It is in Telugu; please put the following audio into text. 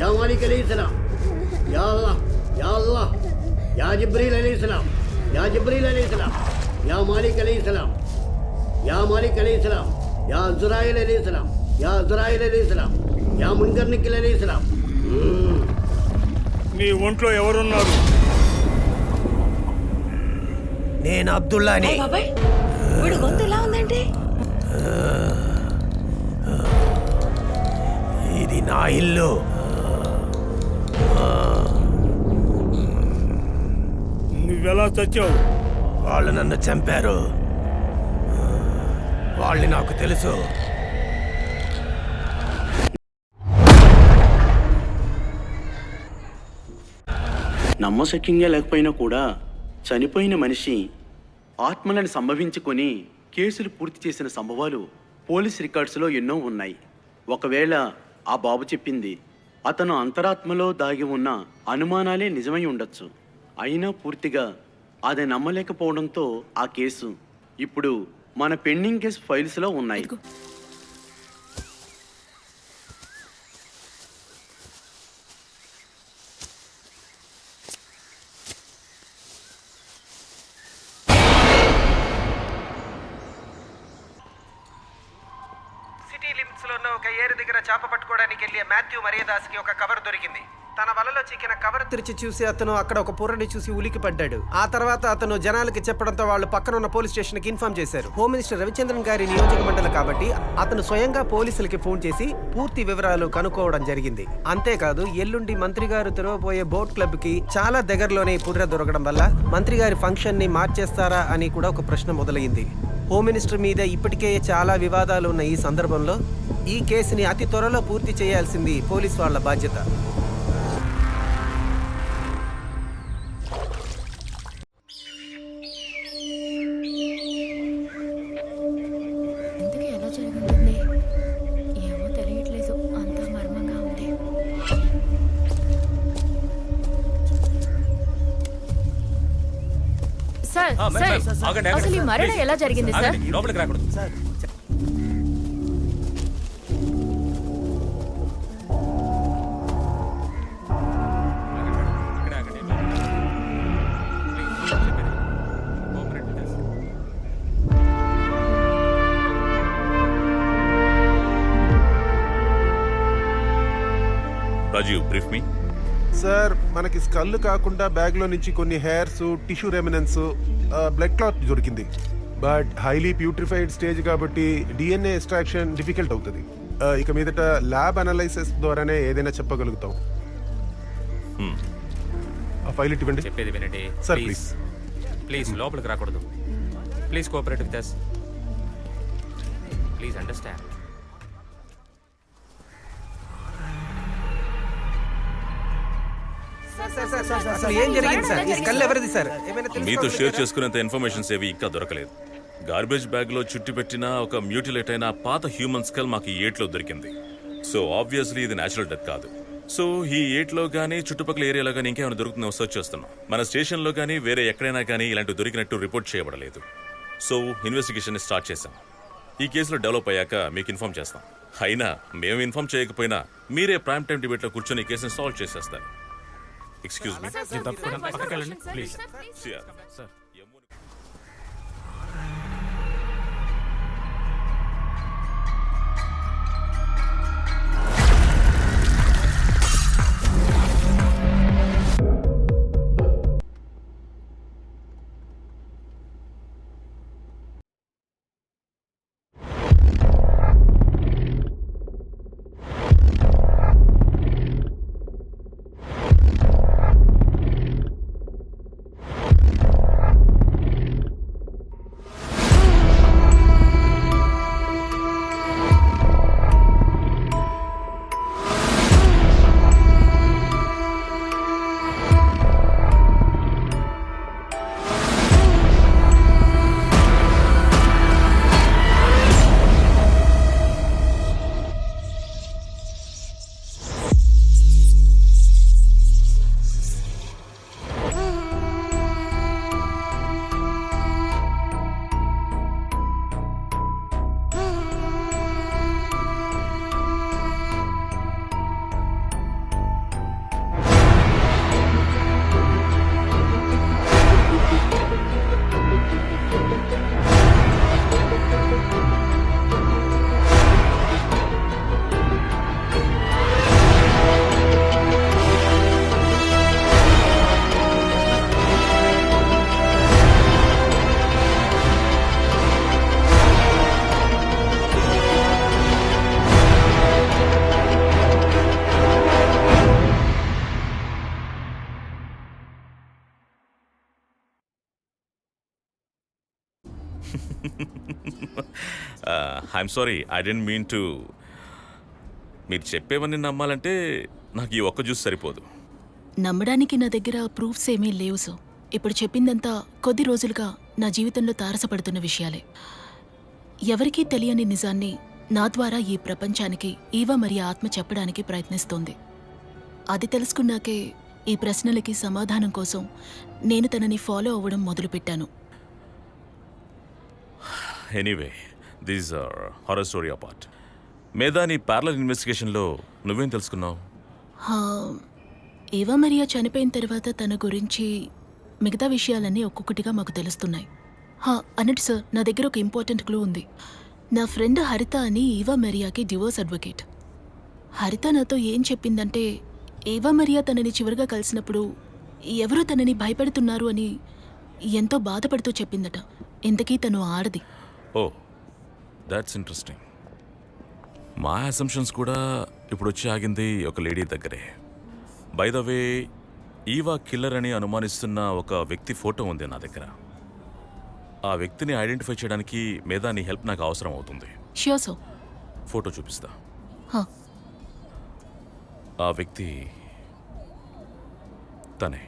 या मालिक अलैहिस्सलाम, या अल्लाह, या अल्लाह, या जिब्रील अलैहिस्सलाम, या जिब्रील अलैहिस्सलाम, या मालिक अलैहिस्सलाम, या मालिक अलैहिस्सलाम, या अज़राइल अलैहिस्सलाम, या अज़राइल अलैहिस्सलाम, या मुनकर निकिल अलैहिस्सलाम. నీ ఒంట్లో ఎవరున్నారు? నేను అబ్దుల్లాని. బాబాయ్ వీడు గొంతు ఎలా ఉందండి? ఇది నా ఇల్లు. నువ్వెలా చచ్చావు? వాళ్ళు నన్ను చంపారు. వాళ్ళని నాకు తెలుసు. నమ్మశక్యంగా లేకపోయినా కూడా చనిపోయిన మనిషి ఆత్మలను సంభవించుకొని కేసులు పూర్తి చేసిన సంభవాలు పోలీస్ రికార్డ్స్లో ఎన్నో ఉన్నాయి. ఒకవేళ ఆ బాబు చెప్పింది అతను అంతరాత్మలో దాగి ఉన్న అనుమానాలే నిజమై ఉండొచ్చు. అయినా పూర్తిగా అది నమ్మలేకపోవడంతో ఆ కేసు ఇప్పుడు మన పెండింగ్ కేసు ఫైల్స్లో ఉన్నాయి. సిటీ లిమిట్స్ లో ఉన్న ఒక ఏరు దగ్గర చేప పట్టుకోవడానికి వెళ్ళే మాథ్యూ మరియదాస్ కి ఒక కవర్ దొరికింది. తన వలలో చిక్కిన కవర్ తెరిచి చూసి అతను అక్కడ ఒక పుర్రని చూసి ఉలికి పడ్డాడు. ఆ తర్వాత అతను జనాలకి చెప్పడంతో వాళ్ళు పక్కన ఉన్న పోలీస్ స్టేషన్ కి ఇన్ఫార్మ్ చేశారు. హోమ్ మినిస్టర్ రవిచంద్రన్ గారి నియోజక మండలి కాబట్టి అతను స్వయంగా పోలీసులకి ఫోన్ చేసి పూర్తి వివరాలు కనుక్కోవడం జరిగింది. అంతేకాదు ఎల్లుండి మంత్రి గారు తెరవబోయే బోట్ క్లబ్ కి చాలా దగ్గరలోనే పుర్ర దొరకడం వల్ల మంత్రి గారి ఫంక్షన్ ని మార్చేస్తారా అని కూడా ఒక ప్రశ్న మొదలైంది. హోమ్ మినిస్టర్ మీద ఇప్పటికే చాలా వివాదాలు ఉన్న ఈ సందర్భంలో ఈ కేసుని అతి త్వరలో పూర్తి చేయాల్సింది పోలీస్ వాళ్ళ బాధ్యత. ఎందుకు ఎలా జరుగుతుంది ఏమో తెలియట్లేదు, అంతా మర్మంగా ఉంది. సార్ అసలు ఈ మరణం ఎలా జరిగింది సార్? లోపలికి రాకూడదు. రాజీవ్, బ్రీఫ్ మీ. సార్, మనకి స్కల్ కాకుండా బ్యాగ్ లో నుంచి కొన్ని hairs, tissue remnants, blood clot దొరికింది. బట్ హైలీ ప్యూట్రిఫైడ్ స్టేజ్ కాబట్టి డిఎన్ఏ ఎక్స్ట్రాక్షన్ డిఫికల్ట్ అవుతుంది. ఇక మీదట ల్యాబ్ అనాలైసిస్ ద్వారానే ఏదైనా చెప్పగలుగుతాం. ఆ ఫైల్ ఇవ్వండి. చెప్పేది వినండి సార్, ప్లీజ్ ప్లీజ్ లోపలికి రాకూడదు. Please cooperate with us. Please understand. అసలు ఏం జరిగింది సార్? ఈ స్కల్ ఎవరిది సార్? మీతో షేర్ చేసుకునేంత ఇన్ఫర్మేషన్స్ ఏవి ఇంకా దొరకలేదు. గార్బేజ్ బ్యాగ్ లో చుట్టి పెట్టిన ఒక మ్యూటిలేట్ అయిన పాత హ్యూమన్ స్కల్ మాకు ఈ ఏట్లో దొరికింది. సో ఆబ్వియస్లీ ఇది నేచురల్ డెత్ కాదు. సో ఈ ఏట్లో గానీ చుట్టుపక్కల ఏరియాలో గానీ ఇంకేమైనా దొరుకుతుందో సర్చ్ చేస్తున్నాం. మన స్టేషన్ లో గానీ వేరే ఎక్కడైనా కానీ ఇలాంటి దొరికినట్టు రిపోర్ట్ చేయబడలేదు. సో ఇన్వెస్టిగేషన్ స్టార్ట్ చేశాం. ఈ కేసులో డెవలప్ అయ్యాక మీకు ఇన్ఫార్మ్ చేస్తాం. అయినా మేము ఇన్ఫార్మ్ చేయకపోయినా మీరే ప్రైమ్ టైం డిబేట్ లో కూర్చొని ఈ కేసుని సాల్వ్ చేసేస్తారు. Excuse me. Please sir. I'm sorry, I didn't mean to. మీరు చెప్పేవన్నీ నమ్మాలంటే నాకు ఈ ఒక్క జ్యూస్ సరిపోదు. నమ్మడానికి నా దగ్గర ప్రూఫ్స్ ఏమీ లేవు సో. ఇప్పుడు చెప్పిందంతా కొద్ది రోజులుగా నా జీవితంలో తారసపడుతున్న విషయాలే. ఎవరికీ తెలియని నిజాన్ని నా ద్వారా ఈ ప్రపంచానికి ఈవా మరి ఆత్మ చెప్పడానికి ప్రయత్నిస్తోంది. అది తెలుసుకున్నాకే ఈ ప్రశ్నలకి సమాధానం కోసం నేను తనని ఫాలో అవ్వడం మొదలుపెట్టాను. Anyway, this horror story apart, మేధా నీ ప్యారలల్ ఇన్వెస్టిగేషన్లో నువ్వేం తెలుసుకున్నావు? హా, ఏవా మరియా చనిపోయిన తర్వాత తన గురించి మిగతా విషయాలన్నీ ఒక్కొక్కటిగా మాకు తెలుస్తున్నాయి. అన్నట్టు సార్, నా దగ్గర ఒక ఇంపార్టెంట్ క్లూ ఉంది. నా ఫ్రెండ్ హరిత అని ఈవా మరియాకి డివోర్స్ అడ్వకేట్. హరిత నాతో ఏం చెప్పిందంటే, ఏవా మరియా తనని చివరిగా కలిసినప్పుడు ఎవరో తనని భయపెడుతున్నారు అని ఎంతో బాధపడుతూ చెప్పిందట. ఇంతకీ తను ఆడది. ఓ, దాట్స్ ఇంట్రెస్టింగ్. మా అసంప్షన్స్ కూడా ఇప్పుడు వచ్చి ఆగింది ఒక లేడీ దగ్గరే. By the way, Eva killer అని అనుమానిస్తున్న ఒక వ్యక్తి ఫోటో ఉంది నా దగ్గర. ఆ వ్యక్తిని ఐడెంటిఫై చేయడానికి మేధా నీ హెల్ప్ నాకు అవసరం అవుతుంది. Sure so. ఫోటో చూపిస్తా. ఆ వ్యక్తి తనే.